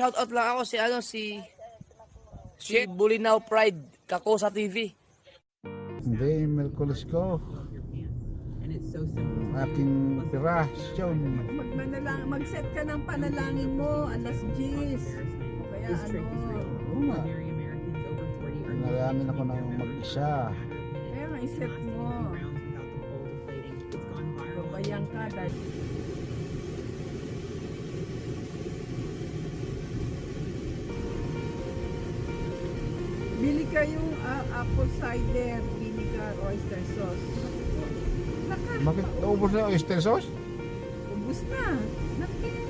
Shout out lang ako si Bulinaw Pride, Kako sa TV. Hindi, Merkulis ko. Aking pirasyon. Mag-set ka ng panalangin mo, alas 10. Kaya Oo nga. Nalamin ako ng mag-isa. kaya nga i-set mo. Kabayang ka dahil. Bili kayong apple cider, vinegar, oyster sauce. Bakit naubos na yung oyster sauce? Ubus na. Nakikita